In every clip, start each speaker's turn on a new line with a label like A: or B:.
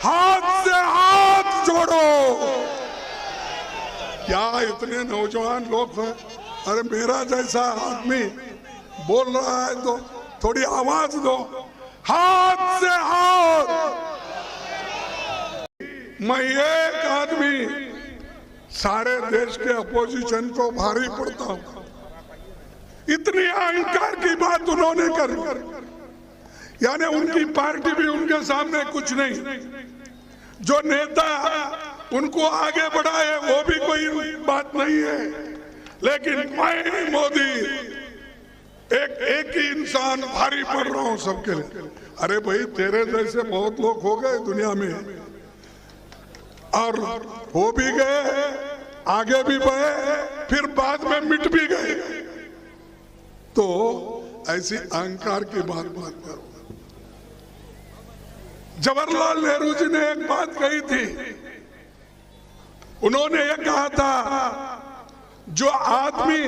A: हाथ से हाथ जोड़ो। क्या इतने नौजवान लोग हैं? अरे मेरा जैसा आदमी बोल रहा है तो थोड़ी आवाज दो। हाथ से हाथ। मैं एक आदमी सारे देश के अपोजिशन को भारी पड़ता हूं। इतनी अहंकार की बात उन्होंने करी, यानी उनकी पार्टी भी उनके सामने कुछ नहीं। जो नेता उनको आगे बढ़ाए वो भी कोई बात नहीं है, लेकिन मैं मोदी एक ही इंसान भारी पड़ रहा हूं सबके लिए। अरे भाई तेरे जैसे बहुत लोग हो गए दुनिया में, और हो भी गए, आगे भी बढ़े, फिर बाद में मिट भी गए। तो ऐसी अहंकार की बात मत करो। जवाहरलाल नेहरू जी ने एक बात कही थी। उन्होंने ये कहा था, जो आदमी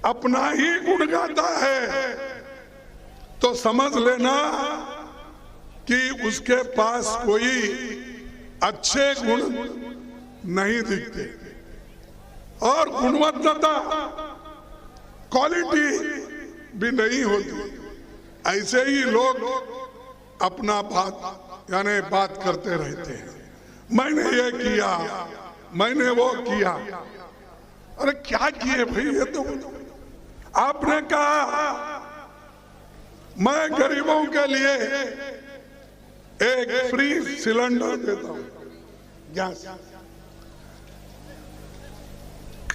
A: अपना ही गुण गाता है तो समझ लेना कि उसके पास कोई अच्छे गुण नहीं दिखते, और गुणवत्ता क्वालिटी भी नहीं होती। ऐसे ही लोग अपना यानी बात करते रहते हैं। मैंने ये किया, मैंने वो किया। अरे क्या किए भाई? ये तो आपने कहा मैं गरीबों के लिए एक फ्री सिलेंडर देता हूं, गैस।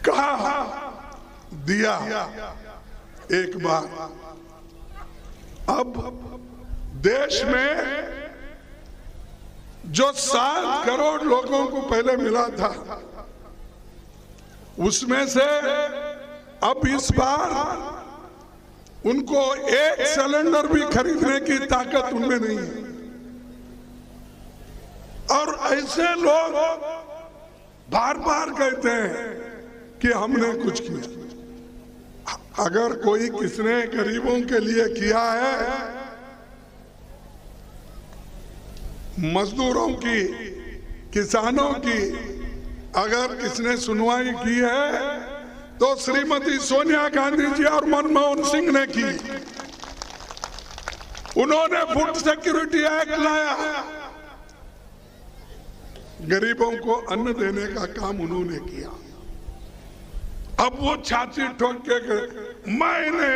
A: कहा, दिया एक बार। अब देश में जो 7 करोड़ लोगों को पहले मिला था, उसमें से अब इस बार उनको एक सिलेंडर भी खरीदने की ताकत उनमें नहीं है। और ऐसे लोग बार बार कहते हैं कि हमने कुछ किया। अगर कोई किसने गरीबों के लिए किया है, मजदूरों की, किसानों की अगर किसने सुनवाई की है तो श्रीमती सोनिया गांधी जी और मनमोहन सिंह ने की। उन्होंने फूड सिक्योरिटी एक्ट लाया, गरीबों को अन्न देने का काम उन्होंने किया। अब वो छाती ठोक के मैंने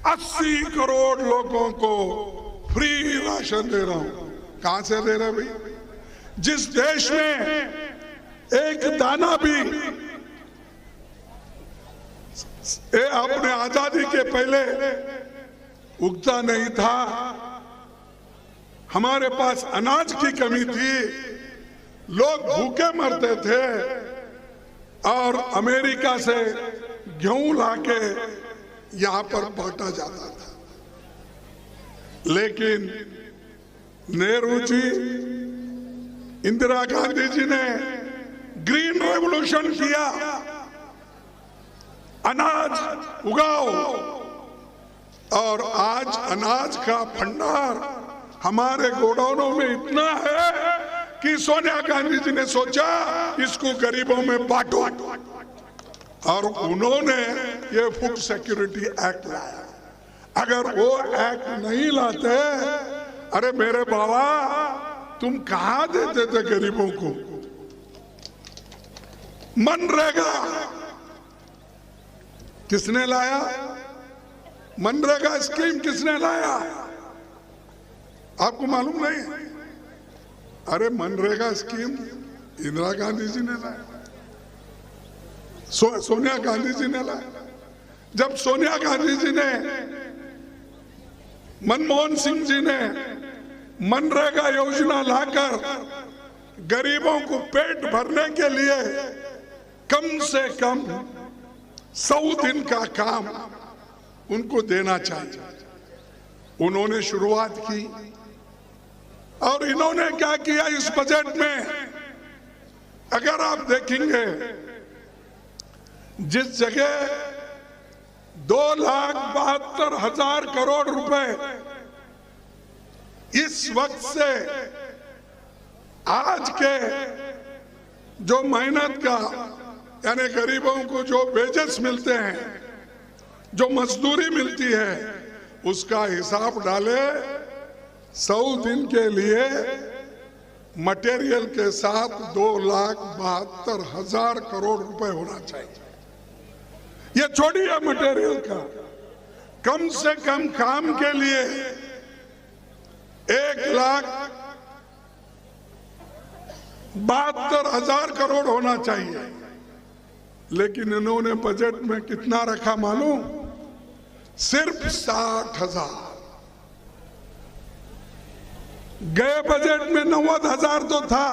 A: 80 करोड़ लोगों को फ्री राशन दे रहा हूं। कहां से दे रहे भाई? जिस देश में एक दाना भी अपने आजादी के पहले उगता नहीं था, हमारे पास अनाज की कमी थी, लोग भूखे मरते थे, और अमेरिका से गेहूं लाके यहां पर बांटा जाता था। लेकिन नेहरू जी, इंदिरा गांधी जी ने ग्रीन रेवोल्यूशन किया, अनाज उगाओ, और आज अनाज का भंडार हमारे गोडाउनों में इतना है कि सोनिया गांधी जी ने सोचा इसको गरीबों में बांटो, और उन्होंने ये फूड सिक्योरिटी एक्ट लाया। अगर वो एक्ट नहीं लाते, अरे मेरे बाबा तुम कहां देते थे गरीबों को? मनरेगा किसने लाया? मनरेगा स्कीम किसने लाया? आपको मालूम नहीं? अरे मनरेगा स्कीम इंदिरा गांधी जी ने लाया, सोनिया गांधी जी ने लाया। जब सोनिया गांधी जी ने, मनमोहन सिंह जी ने मनरेगा योजना लाकर गरीबों को पेट भरने के लिए कम से कम 100 दिन का काम उनको देना चाहिए, उन्होंने शुरुआत की। और इन्होंने क्या किया इस बजट में? अगर आप देखेंगे, जिस जगह 2,72,000 करोड़ रुपए इस वक्त से आज के जो मेहनत का यानी गरीबों को जो वेजेस मिलते हैं, जो मजदूरी मिलती है, उसका हिसाब डाले 100 दिन के लिए मटेरियल के साथ 2,72,000 करोड़ रुपए होना चाहिए। ये छोड़िए मटेरियल का, कम से कम काम के लिए 1,72,000 करोड़ होना चाहिए। लेकिन इन्होंने बजट में कितना रखा मालूम? सिर्फ 60,000। गए बजट में 90,000 तो था,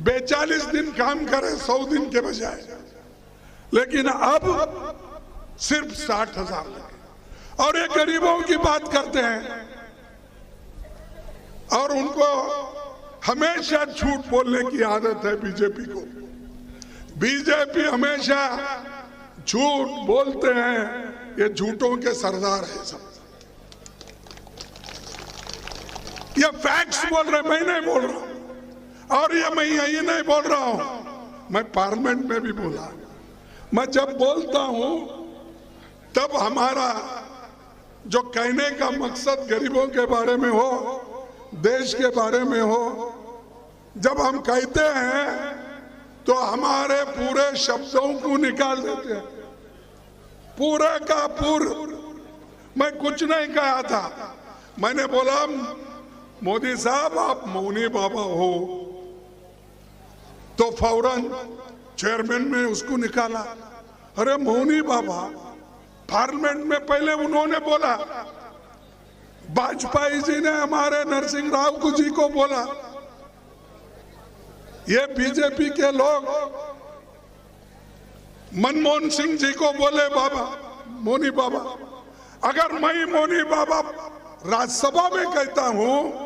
A: 42 दिन काम करे 100 दिन के बजाय, लेकिन अब सिर्फ 60,000 लगे। और ये गरीबों की बात करते हैं और उनको हमेशा झूठ बोलने की आदत है बीजेपी को। बीजेपी हमेशा झूठ बोलते हैं, ये झूठों के सरदार है सब। ये फैक्ट्स बोल रहे, मैं नहीं बोल रहा हूं। और ये मैं यही नहीं बोल रहा हूं, मैं पार्लियामेंट में भी बोला। मैं जब बोलता हूं तब हमारा जो कहने का मकसद गरीबों के बारे में हो, देश के बारे में हो, जब हम कहते हैं तो हमारे पूरे शब्दों को निकाल देते हैं, पूरे का पूरा। मैं कुछ नहीं कहा था, मैंने बोला मोदी साहब आप मौनी बाबा हो, तो फौरन चेयरमैन ने उसको निकाला। अरे मौनी बाबा पार्लियामेंट में पहले उन्होंने बोला, वाजपेयी जी ने हमारे नरसिंह राव जी को बोला, ये बीजेपी के लोग मनमोहन सिंह जी को बोले बाबा, मौनी बाबा। अगर मैं मौनी बाबा राज्यसभा में कहता हूं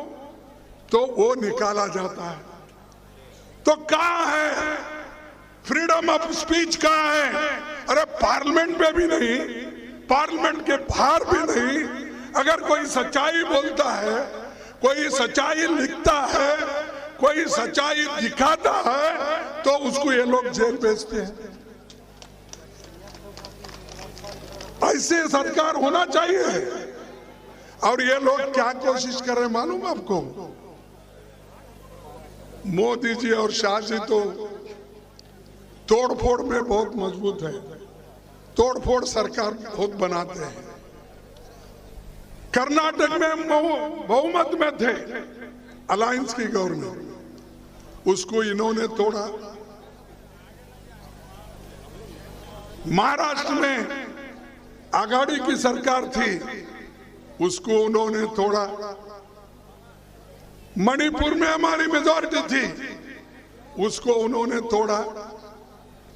A: तो वो निकाला जाता है। तो कहां है फ्रीडम ऑफ स्पीच? कहां है? अरे पार्लियामेंट में भी नहीं, पार्लियामेंट के बाहर भी नहीं। अगर कोई सच्चाई बोलता है, कोई सच्चाई लिखता है, कोई सच्चाई दिखाता है, तो उसको ये लोग जेल भेजते हैं। ऐसे सरकार होना चाहिए। और ये लोग क्या कोशिश कर रहे हैं मालूम आपको? मोदी जी और शाह जी तो तोड़फोड़ में बहुत मजबूत है, तोड़फोड़ सरकार बहुत बनाते हैं। कर्नाटक में बहुमत में थे अलायंस की गवर्नमेंट, उसको इन्होंने तोड़ा। महाराष्ट्र में आघाड़ी की सरकार थी, उसको उन्होंने तोड़ा। मणिपुर में हमारी मेजॉरिटी थी, उसको उन्होंने तोड़ा।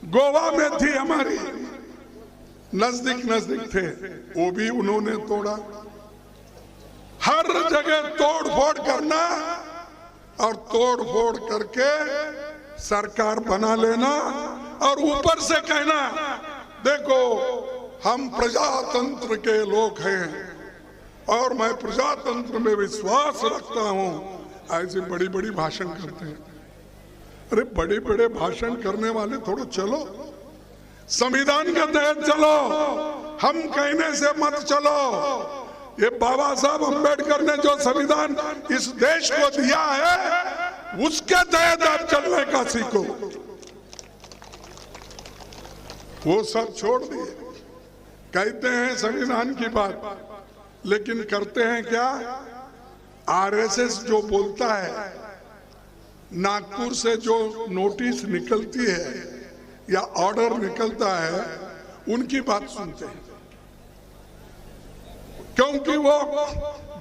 A: गोवा में थी हमारी, नजदीक नजदीक थे, वो भी उन्होंने तोड़ा। हर जगह तोड़ फोड़ करना और तोड़ फोड़ करके सरकार बना लेना और ऊपर से कहना देखो हम प्रजातंत्र के लोग हैं और मैं प्रजातंत्र में विश्वास रखता हूं। ऐसे बड़ी बड़ी भाषण करते हैं। अरे बड़े बड़े भाषण करने वाले थोड़ा चलो, संविधान के तहत चलो, हम कहने से मत चलो। ये बाबा साहब अंबेडकर ने जो संविधान इस देश को दिया है, उसके तहत आप चलने का सीखो। वो सब छोड़ दिए, कहते हैं संविधान की बात, लेकिन करते हैं क्या? आरएसएस जो बोलता है, नागपुर से जो नोटिस निकलती है या ऑर्डर निकलता है, उनकी बात सुनते हैं। क्योंकि वो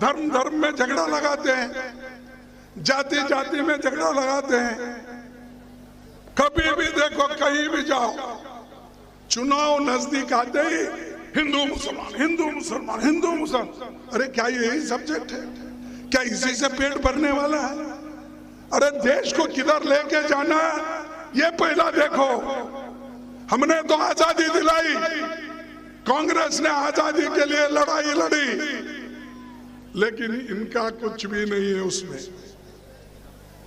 A: धर्म धर्म में झगड़ा लगाते हैं, जाति जाति में झगड़ा लगाते हैं। कभी भी देखो, कहीं भी जाओ, चुनाव नजदीक आते ही हिंदू मुसलमान, हिंदू मुसलमान, हिंदू मुसलमान। अरे क्या यही सब्जेक्ट है? क्या इसी से पेट भरने वाला है? अरे देश को किधर लेके जाना है, ये पहला देखो। हमने तो आजादी दिलाई, कांग्रेस ने आजादी के लिए लड़ाई लड़ी, लेकिन इनका कुछ भी नहीं है उसमें।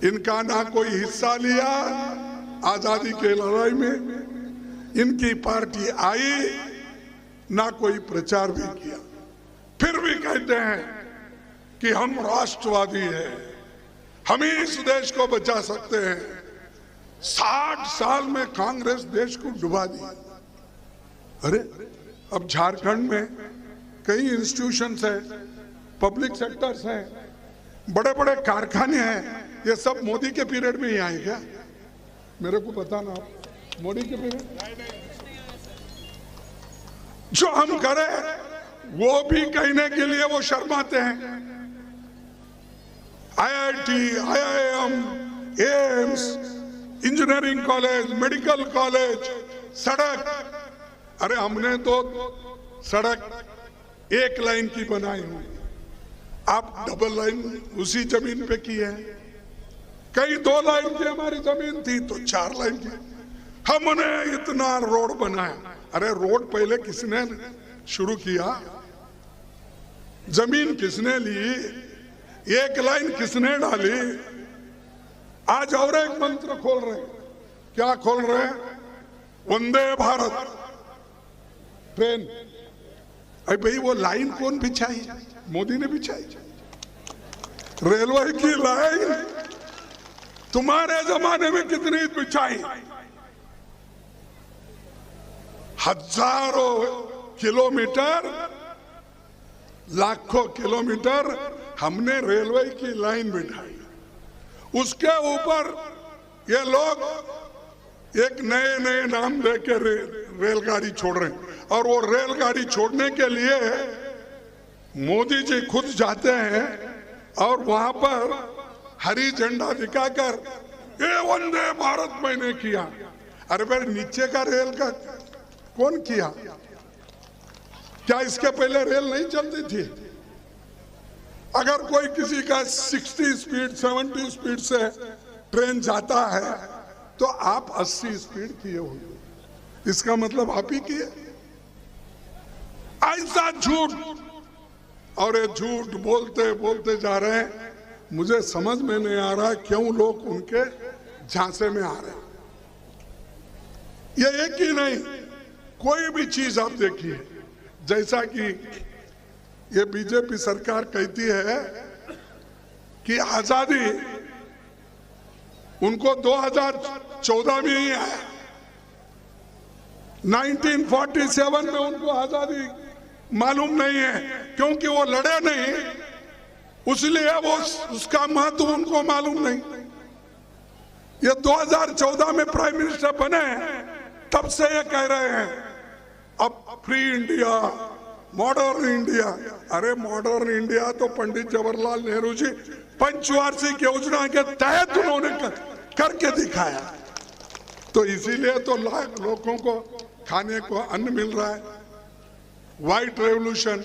A: इनका ना कोई हिस्सा लिया आजादी के लड़ाई में, इनकी पार्टी आई ना कोई प्रचार भी किया, फिर भी कहते हैं कि हम राष्ट्रवादी हैं, हम ही इस देश को बचा सकते हैं। 60 साल में कांग्रेस देश को डुबा दी। अरे अब झारखंड में कई इंस्टीट्यूशंस हैं, पब्लिक सेक्टर्स हैं, बड़े बड़े कारखाने हैं, ये सब मोदी के पीरियड में ही आए क्या? मेरे को बताना आप, मोदी के पीरियड जो हम करें वो भी कहने के लिए वो शर्माते हैं। IIT, IIM, AIIMS, engineering college, medical college, सड़क, अरे हमने तो सड़क एक लाइन की बनाई हुई, आप डबल लाइन उसी जमीन पे की है। कई 2 लाइन की हमारी जमीन थी तो 4 लाइन की, हमने इतना रोड बनाया। अरे रोड पहले किसने शुरू किया? जमीन किसने ली? एक लाइन किसने डाली? आज और एक मंत्र खोल रहे, क्या खोल रहे? वंदे भारत ट्रेन। अरे भाई वो लाइन कौन बिछाई? मोदी ने बिछाई। रेलवे की लाइन तुम्हारे जमाने में कितनी बिछाई? हजारों किलोमीटर, लाखों किलोमीटर हमने रेलवे की लाइन बिठाई। उसके ऊपर ये लोग एक नए नए नाम देके रेलगाड़ी छोड़ रहे हैं, और वो रेलगाड़ी छोड़ने के लिए मोदी जी खुद जाते हैं और वहां पर हरी झंडा दिखाकर ये वंदे भारत मैंने किया। अरे भाई नीचे का रेल का कौन किया? क्या इसके पहले रेल नहीं चलती थी? अगर कोई किसी का 60 स्पीड 70 स्पीड से ट्रेन जाता है तो आप 80 स्पीड किए होंगे, इसका मतलब आप ही किए। ऐसा झूठ, और ये झूठ बोलते बोलते जा रहे हैं। मुझे समझ में नहीं आ रहा क्यों लोग उनके झांसे में आ रहे हैं। ये एक ही नहीं, कोई भी चीज आप देखिए, जैसा कि ये बीजेपी सरकार कहती है कि आजादी उनको 2014 में ही आया, 1947 में उनको आजादी मालूम नहीं है क्योंकि वो लड़े नहीं, इसलिए वो उसका महत्व उनको मालूम नहीं। ये 2014 में प्राइम मिनिस्टर बने तब से ये कह रहे हैं अब फ्री इंडिया, मॉडर्न इंडिया। अरे मॉडर्न इंडिया तो पंडित जवाहरलाल नेहरू जी पंचवार्षिक योजना के तहत उन्होंने करके दिखाया, तो इसीलिए तो लाख लोगों को खाने को अन्न मिल रहा है, व्हाइट रेवोल्यूशन,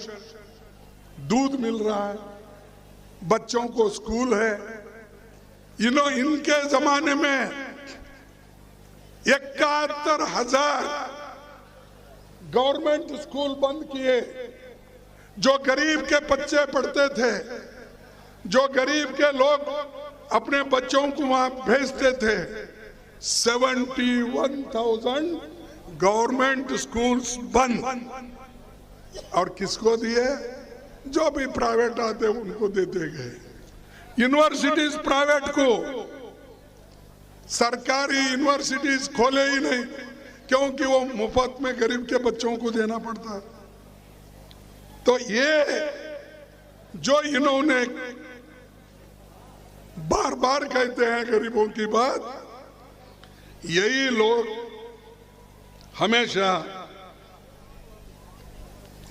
A: दूध मिल रहा है, बच्चों को स्कूल है। इनके जमाने में 71,000 गवर्नमेंट स्कूल बंद किए। जो गरीब के बच्चे पढ़ते थे, जो गरीब के लोग अपने बच्चों को वहां भेजते थे, 71,000 गवर्नमेंट स्कूल्स बंद। और किसको दिए? जो भी प्राइवेट आते उनको देते गए। यूनिवर्सिटीज प्राइवेट को, सरकारी यूनिवर्सिटीज खोले ही नहीं क्योंकि वो मुफ्त में गरीब के बच्चों को देना पड़ता। तो ये जो इन्होंने बार बार कहते हैं गरीबों की बात, यही लोग हमेशा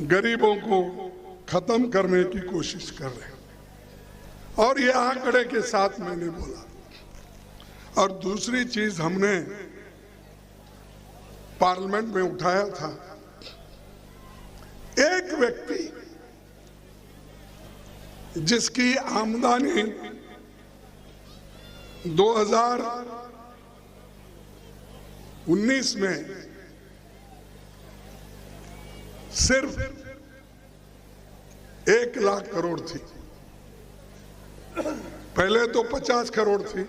A: गरीबों को खत्म करने की कोशिश कर रहे हैं। और ये आंकड़े के साथ मैंने बोला। और दूसरी चीज हमने पार्लियामेंट में उठाया था, एक व्यक्ति जिसकी आमदनी 2019 में सिर्फ 1 लाख करोड़ थी, पहले तो 50 करोड़ थी,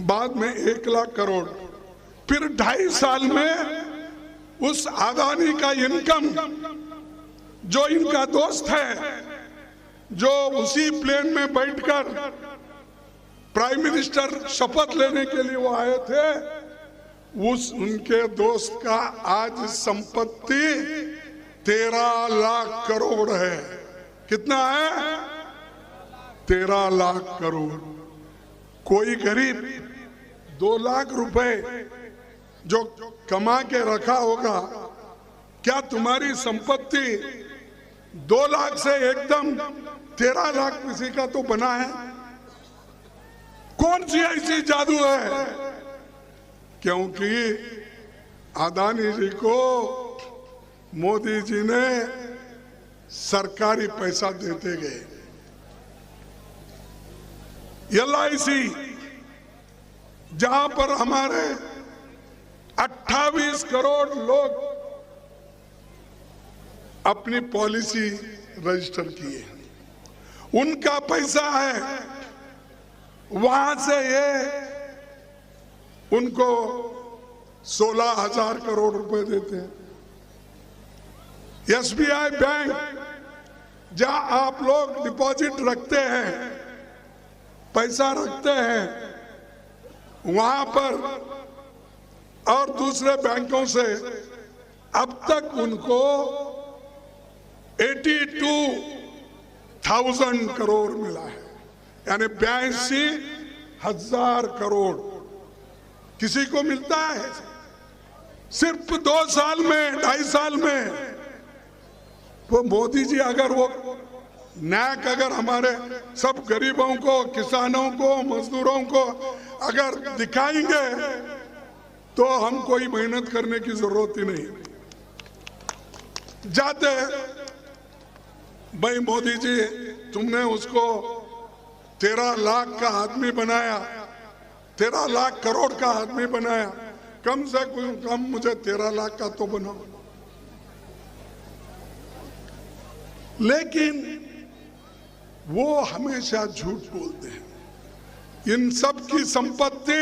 A: बाद में 1 लाख करोड़, फिर 2.5 साल में उस अदानी का इनकम, जो इनका दोस्त है, जो उसी प्लेन में बैठकर प्राइम मिनिस्टर शपथ लेने के लिए वो आए थे, उनके दोस्त का आज संपत्ति 13 लाख करोड़ है। कितना है? 13 लाख करोड़। कोई गरीब 2 लाख रुपए जो कमा के रखा होगा, क्या तुम्हारी संपत्ति 2 लाख से एकदम 13 लाख किसी का तो बना है? कौन सी ऐसी जादू है? क्योंकि अदानी जी को मोदी जी ने सरकारी पैसा देते गए। LIC जहां पर हमारे 28 करोड़ लोग अपनी पॉलिसी रजिस्टर किए, उनका पैसा है, वहां से ये उनको 16,000 करोड़ रुपए देते हैं। SBI बैंक जहां आप लोग डिपॉजिट रखते हैं, पैसा रखते हैं, वहां पर और दूसरे बैंकों से अब तक उनको 82,000 करोड़ मिला है, यानी 82,000 करोड़ किसी को मिलता है सिर्फ 2 साल में, 2.5 साल में। वो मोदी जी अगर वो नैक अगर हमारे सब गरीबों को, किसानों को, मजदूरों को अगर दिखाएंगे तो हम कोई मेहनत करने की जरूरत ही नहीं। जाते भाई मोदी जी, तुमने उसको 13 लाख का आदमी बनाया, 13 लाख करोड़ का आदमी बनाया, कम से कम मुझे 13 लाख का तो बनाओ। लेकिन वो हमेशा झूठ बोलते हैं। इन सब की संपत्ति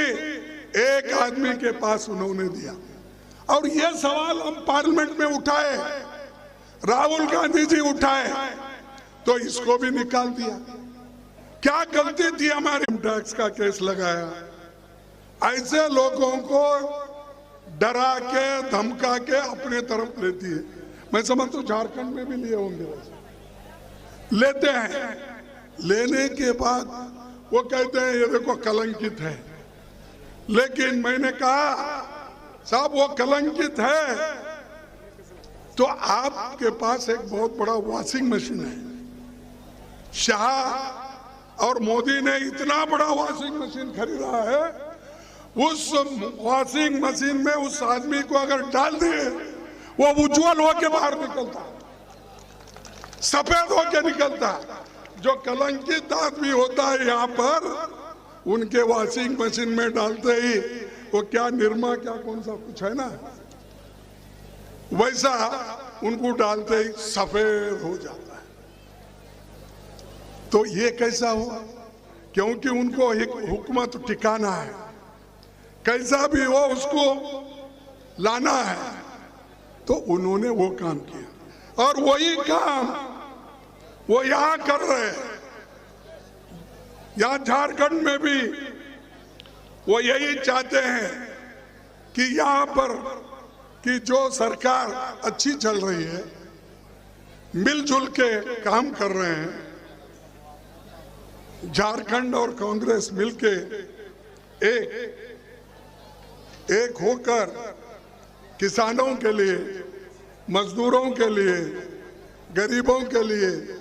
A: एक आदमी के पास उन्होंने दिया, और ये सवाल हम पार्लियामेंट में उठाए, राहुल गांधी जी उठाए, तो इसको भी निकाल दिया। क्या गलती थी हमारी? टैक्स का केस लगाया, ऐसे लोगों को डरा के धमका के अपने तरफ लेती है। मैं समझता हूँ झारखंड में भी लिए होंगे, लेते हैं। लेने के बाद वो कहते हैं ये देखो कलंकित है। लेकिन मैंने कहा साहब वो कलंकित है तो आपके पास एक बहुत बड़ा वॉशिंग मशीन है। शाह और मोदी ने इतना बड़ा वॉशिंग मशीन खरीदा है, उस वॉशिंग मशीन में उस आदमी को अगर डाल दिए वो उज्जवल होके बाहर निकलता, सफेद होके निकलता। जो कलंकित आदमी होता है यहाँ पर, उनके वॉशिंग मशीन में डालते ही वो क्या निरमा क्या कौन सा कुछ है ना, वैसा उनको डालते ही सफेद हो जाता है। तो ये कैसा हुआ? क्योंकि उनको एक हुकूमत टिकाना है, कैसा भी हो उसको लाना है, तो उन्होंने वो काम किया। और वही काम वो यहां कर रहे हैं। यहां झारखंड में भी वो यही चाहते हैं कि यहां पर कि जो सरकार अच्छी चल रही है, मिलजुल के काम कर रहे हैं, झारखंड और कांग्रेस मिलके एक होकर किसानों के लिए, मजदूरों के लिए, गरीबों के लिए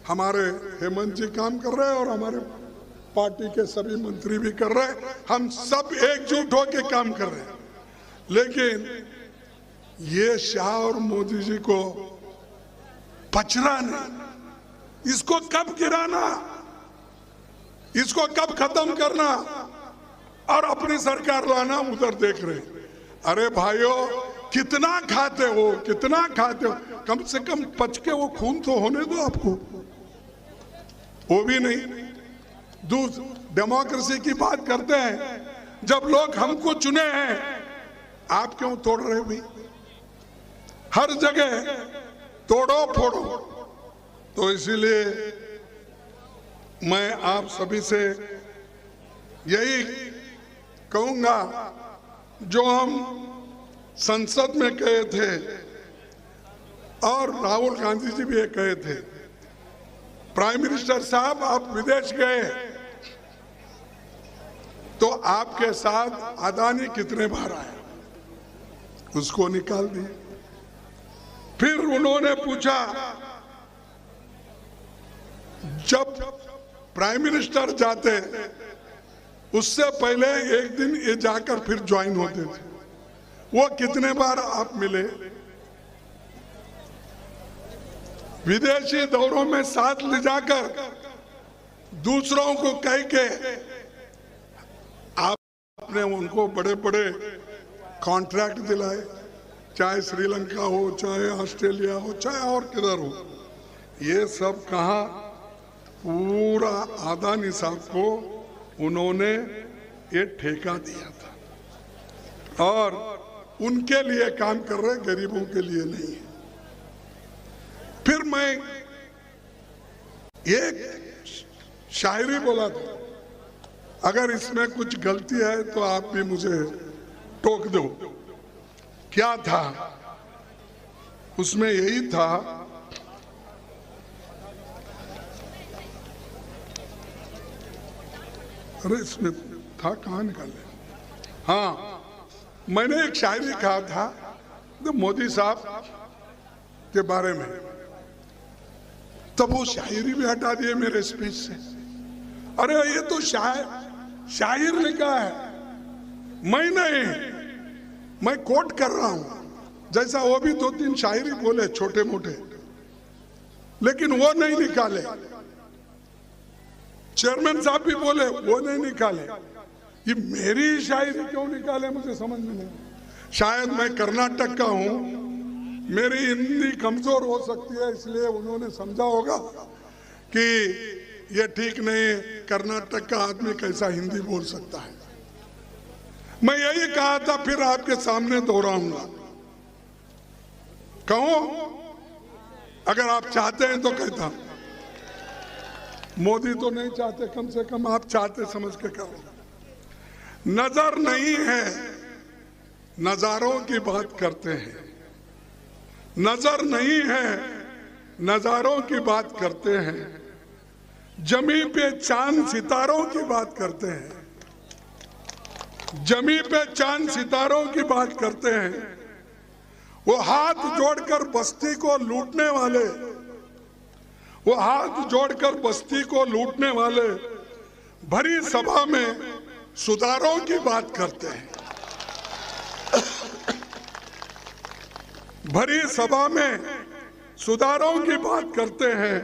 A: हमारे हेमंत जी काम कर रहे हैं और हमारे पार्टी के सभी मंत्री भी कर रहे हैं। हम सब एकजुट होकर काम कर रहे हैं। लेकिन ये शाह और मोदी जी को पचना नहीं, इसको कब गिराना, इसको कब खत्म करना और अपनी सरकार लाना, उधर देख रहे हैं। अरे भाइयों, कितना खाते हो, कितना खाते हो? कम से कम पच के वो खून तो होने दो आपको, वो भी नहीं। डेमोक्रेसी की बात करते हैं, जब लोग हमको चुने हैं, आप क्यों तोड़ रहे भाई? हर जगह तोड़ो फोड़ो। तो इसीलिए मैं आप सभी से यही कहूंगा, जो हम संसद में कहे थे और राहुल गांधी जी भी ये कहे थे, प्राइम मिनिस्टर साहब आप विदेश गए तो आपके साथ अदानी कितने बार आया, उसको निकाल दिए। फिर उन्होंने पूछा, जब प्राइम मिनिस्टर जाते उससे पहले एक दिन ये जाकर फिर ज्वाइन होते थे, वो कितने बार आप मिले? विदेशी दौरों में साथ ले जाकर दूसरों को कह के आपने उनको बड़े बड़े कॉन्ट्रैक्ट दिलाए, चाहे श्रीलंका हो, चाहे ऑस्ट्रेलिया हो, चाहे और किधर हो। ये सब कहा, पूरा अदानी साहब को उन्होंने ये ठेका दिया था और उनके लिए काम कर रहे, गरीबों के लिए नहीं है। फिर मैं एक शायरी बोला था, अगर इसमें कुछ गलती है तो आप भी मुझे टोक दो। क्या था उसमें? यही था, अरे इसमें था, कहाँ निकाले? हाँ, मैंने एक शायरी कहा था तो मोदी साहब के बारे में, तब वो शायरी भी हटा दिए मेरे स्पीच से। अरे ये तो शायर लिखा है, मैं नहीं, मैं कोट कर रहा हूं। जैसा वो भी दो तीन शायरी बोले छोटे मोटे, लेकिन वो नहीं निकाले। चेयरमैन साहब भी बोले, वो नहीं निकाले। ये मेरी शायरी क्यों निकाले, मुझे समझ में नहीं। शायद मैं कर्नाटक का हूं, मेरी हिंदी कमजोर हो सकती है, इसलिए उन्होंने समझा होगा कि ये ठीक नहीं, कर्नाटक का आदमी कैसा हिंदी बोल सकता है। मैं यही कहा था, फिर आपके सामने दोहराऊंगा। कहो, अगर आप चाहते हैं तो कहता। मोदी तो नहीं चाहते, कम से कम आप चाहते समझ के करो। नजर नहीं है, नजारों की बात करते हैं। नजर नहीं है, नजारों की बात करते हैं। जमी पे चांद सितारों की बात करते हैं। जमी पे चांद सितारों की बात करते हैं। वो हाथ जोड़कर बस्ती को लूटने वाले, वो हाथ जोड़कर बस्ती को लूटने वाले भरी सभा में सुधारों की बात करते हैं। भरी सभा में सुधारों की बात करते हैं।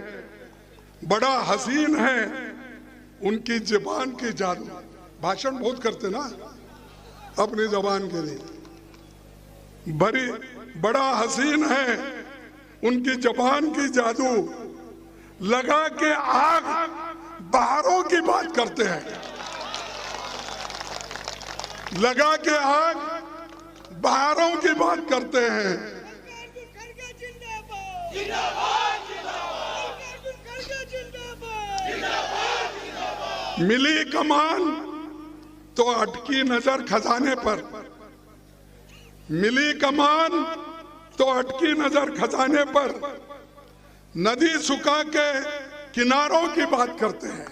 A: बड़ा हसीन है उनकी जुबान की जादू। भाषण बहुत करते ना अपनी जबान के लिए। बड़ा हसीन है उनकी जबान की जादू, लगा के आग बहारों की बात करते हैं। लगा के आग बहारों की बात करते हैं। मिली कमान तो अटकी नजर खजाने पर। मिली कमान तो अटकी नजर खजाने पर। नदी सुखा के किनारों की बात करते हैं।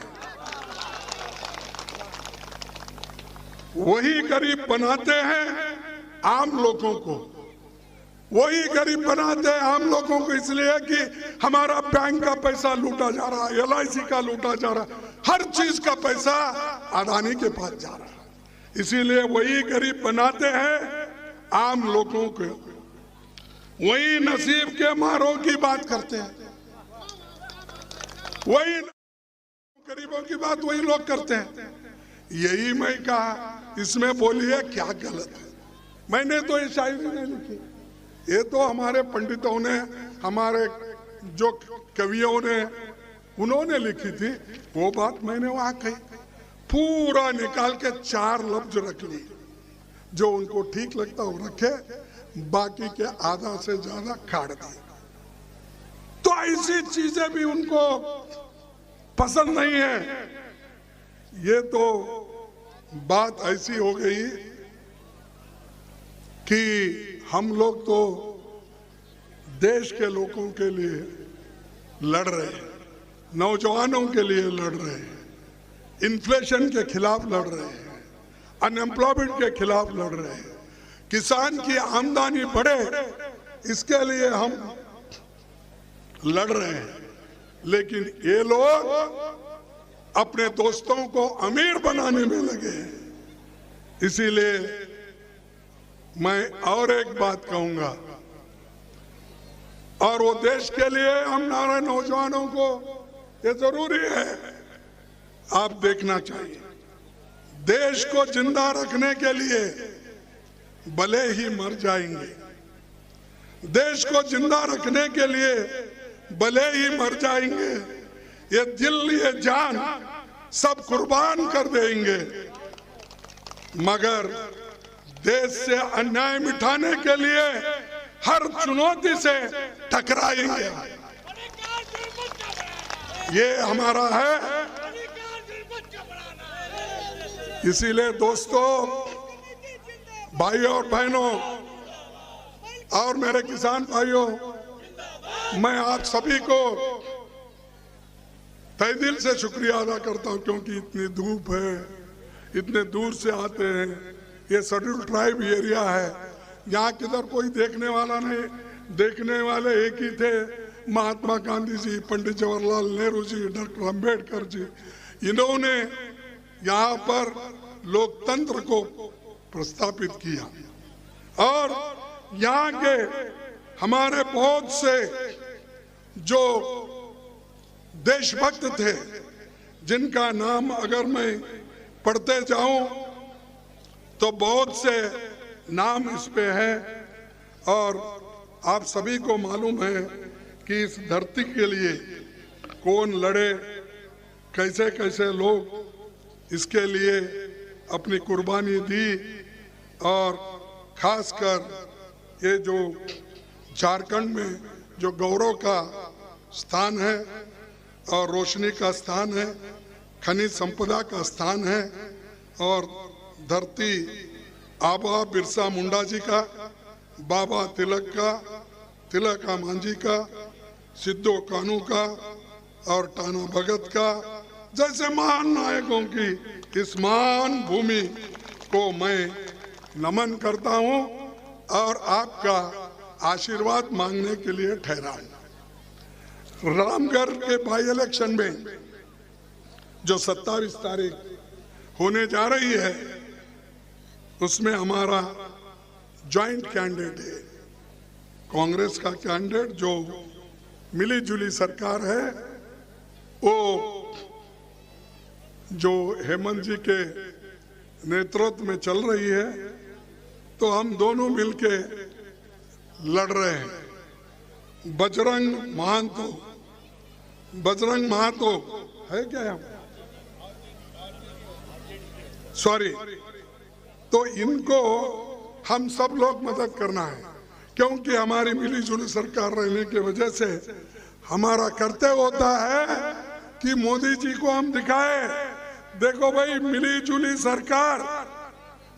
A: वही गरीब बनाते हैं आम लोगों को। वही गरीब बनाते हैं आम लोगों को, इसलिए कि हमारा बैंक का पैसा लूटा जा रहा है, LIC का लूटा जा रहा है, हर चीज का पैसा अडानी के पास जा रहा है। इसीलिए वही गरीब बनाते हैं आम लोगों को। वही नसीब के मारों की बात करते हैं। वही गरीबों की बात वही लोग करते हैं। यही मैं कहा, इसमें बोलिए क्या गलत है। मैंने तो ये शायरी नहीं लिखी, ये तो हमारे पंडितों ने, हमारे जो कवियों ने उन्होंने लिखी थी, वो बात मैंने वहां कही, पूरा निकाल के 4 लफ्ज रख लिए, जो उनको ठीक लगता वो रखे, बाकी के आधा से ज्यादा काट दिए। तो ऐसी चीजें भी उनको पसंद नहीं है। ये तो बात ऐसी हो गई कि हम लोग तो देश के लोगों के लिए लड़ रहे हैं, नौजवानों के लिए लड़ रहे हैं, इन्फ्लेशन के खिलाफ लड़ रहे हैं, अनएम्प्लॉयमेंट के खिलाफ लड़ रहे हैं, किसान की आमदनी बढ़े इसके लिए हम लड़ रहे हैं। लेकिन ये लोग अपने दोस्तों को अमीर बनाने में लगे हैं। इसीलिए मैं और एक बात कहूंगा, और वो देश के लिए हमारे नौजवानों को ये जरूरी है, आप देखना चाहिए, देश को जिंदा रखने के लिए भले ही मर जाएंगे, देश को जिंदा रखने के लिए भले ही मर जाएंगे, ये दिल ये जान सब कुर्बान कर देंगे, मगर देश से अन्याय मिटाने के लिए हर चुनौती से टकराएंगे। ये हमारा है। इसीलिए दोस्तों, भाइयों और बहनों और मेरे किसान भाइयों, मैं आप सभी को तहे दिल से शुक्रिया अदा करता हूं, क्योंकि इतनी धूप है, इतने दूर से आते हैं, ये शेड्यूल ट्राइब एरिया है, यहाँ किधर कोई देखने वाला नहीं, देखने वाले एक ही थे, महात्मा गांधी जी, पंडित जवाहरलाल नेहरू जी, डॉक्टर अंबेडकर जी। इन्होंने यहाँ पर लोकतंत्र को प्रस्थापित किया, और यहाँ के हमारे बहुत से जो देशभक्त थे, जिनका नाम अगर मैं पढ़ते जाऊं तो बहुत से नाम इस पे है, और आप सभी को मालूम है कि इस धरती के लिए कौन लड़े, कैसे कैसे लोग इसके लिए अपनी कुर्बानी दी, और खासकर ये जो झारखंड में जो गौरव का स्थान है और रोशनी का स्थान है, खनिज संपदा का स्थान है, और धरती आबा बिरसा मुंडा जी का, बाबा तिलक मांझी का, सिद्धो कानू का और टाना भगत का जैसे महान नायकों की इस महान भूमि को मैं नमन करता हूं, और आपका आशीर्वाद मांगने के लिए ठहरा हूं। रामगढ़ के बाई इलेक्शन में जो 27 तारीख होने जा रही है, उसमें हमारा जॉइंट कैंडिडेट है, कांग्रेस का कैंडिडेट जो मिली जुली सरकार है, वो जो हेमंत जी के नेतृत्व में चल रही है, तो हम दोनों मिलके लड़ रहे हैं। बजरंग महातो है क्या यहाँ, सॉरी, तो इनको हम सब लोग मदद करना है, क्योंकि हमारी मिली जुली सरकार रहने की वजह से हमारा कर्तव्य होता है कि मोदी जी को हम दिखाए, देखो भाई मिली जुली सरकार,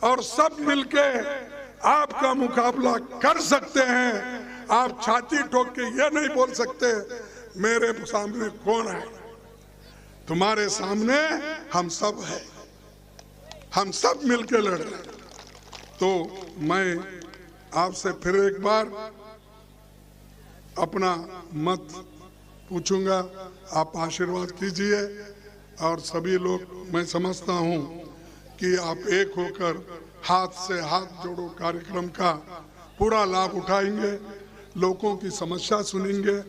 A: और सब मिलके आपका मुकाबला कर सकते हैं। आप छाती ठोक के ये नहीं बोल सकते मेरे सामने कौन है, तुम्हारे सामने हम सब है, हम सब मिलके लड़ रहे हैं। तो मैं आपसे फिर एक बार अपना मत पूछूंगा, आप आशीर्वाद कीजिए, और सभी लोग, मैं समझता हूं कि आप एक होकर हाथ से हाथ जोड़ो कार्यक्रम का पूरा लाभ उठाएंगे, लोगों की समस्या सुनेंगे,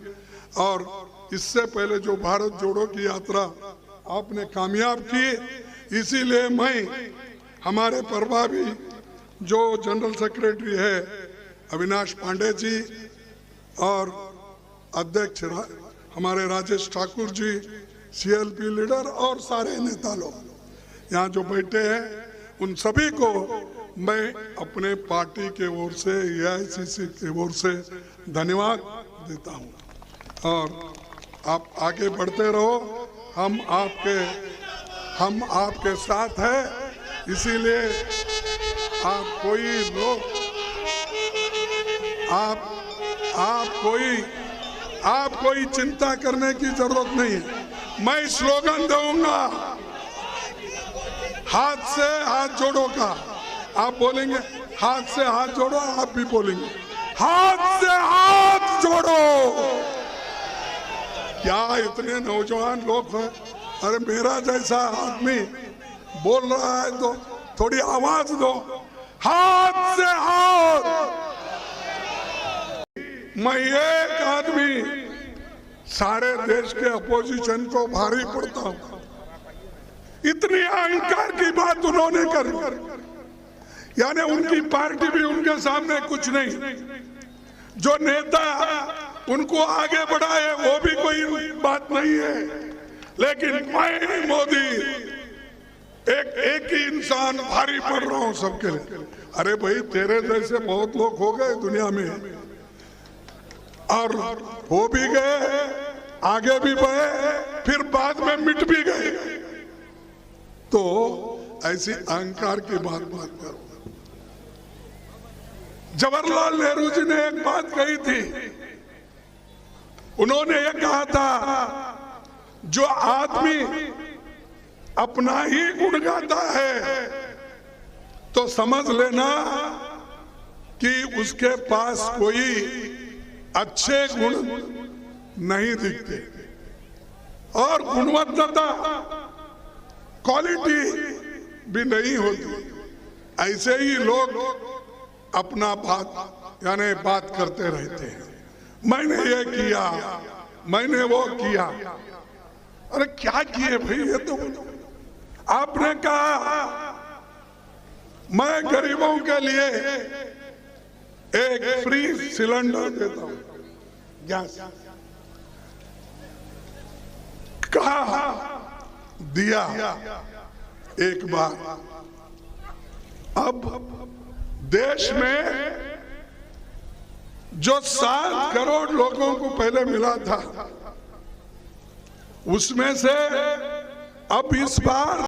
A: और इससे पहले जो भारत जोड़ो की यात्रा आपने कामयाब की, इसीलिए मैं हमारे प्रभावी जो जनरल सेक्रेटरी है अविनाश पांडे जी और अध्यक्ष हमारे राजेश ठाकुर जी, सीएलपी लीडर और सारे नेता लोग यहाँ जो बैठे हैं, उन सभी को मैं अपने पार्टी के ओर से, एआईसीसी के ओर से धन्यवाद देता हूँ। और आप आगे बढ़ते रहो, हम आपके साथ हैं। इसीलिए आप कोई चिंता करने की जरूरत नहीं है। मैं स्लोगन दूंगा, हाथ से हाथ जोड़ो का। आप बोलेंगे हाथ से हाथ जोड़ो, आप भी बोलेंगे हाथ से हाथ जोड़ो। क्या इतने नौजवान लोग हैं? अरे मेरा जैसा आदमी बोल रहा है तो थोड़ी आवाज दो, हाथ से हाथ। मैं एक आदमी सारे देश के अपोजिशन को भारी पड़ता हूं। इतनी अहंकार की बात उन्होंने करी, यानी उनकी पार्टी भी उनके सामने कुछ नहीं। जो नेता उनको आगे बढ़ाए वो भी कोई बात नहीं है। लेकिन मैं मोदी एक ही इंसान भारी पड़ रहा हूं सबके लिए। अरे भाई, तेरे जैसे बहुत लोग हो गए दुनिया में, और हो भी गए, आगे भी बढ़े, फिर बाद में मिट भी गए। तो ऐसी अहंकार की बात मत करो। जवाहरलाल नेहरू जी ने एक बात कही थी, उन्होंने ये कहा था, जो आदमी अपना ही गुण गाता है तो समझ लेना कि उसके पास कोई अच्छे गुण नहीं दिखते। और गुणवत्ता, क्वालिटी भी नहीं होती। ऐसे ही लोग अपना बात करते रहते हैं, मैंने ये किया, मैंने वो किया। अरे क्या किए भाई? ये तो आपने कहा मैं गरीबों के लिए एक फ्री सिलेंडर देता हूं, गैस कहा, दिया एक बार। अब देश में जो 7 करोड़ लोगों को पहले मिला था, उसमें से अब इस बार